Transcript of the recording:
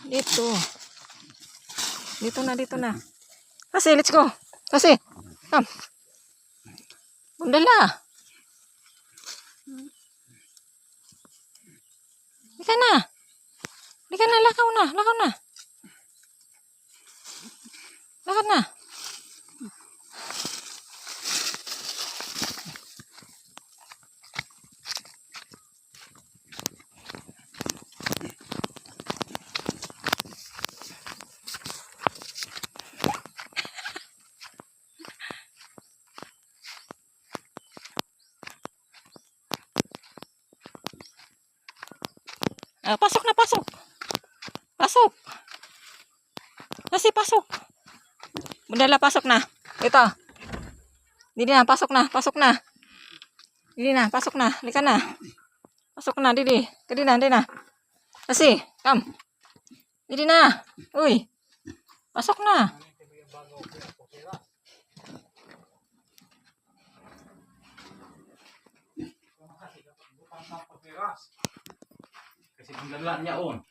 Dito. Dito na. Kasi, let's go. Kasi, come. Bundala. Lika na. Lakaw na. Lakad na. Pasok na, pasok. Pasok. Kasi pasok. Bundala, pasok na. Ito. Didi na, pasok na. Didi na, pasok na. Lika na. Pasok na, Didi. Didi na. Kasi, come. Didi na. Uy. Pasok na. Kasi panggalan niya on.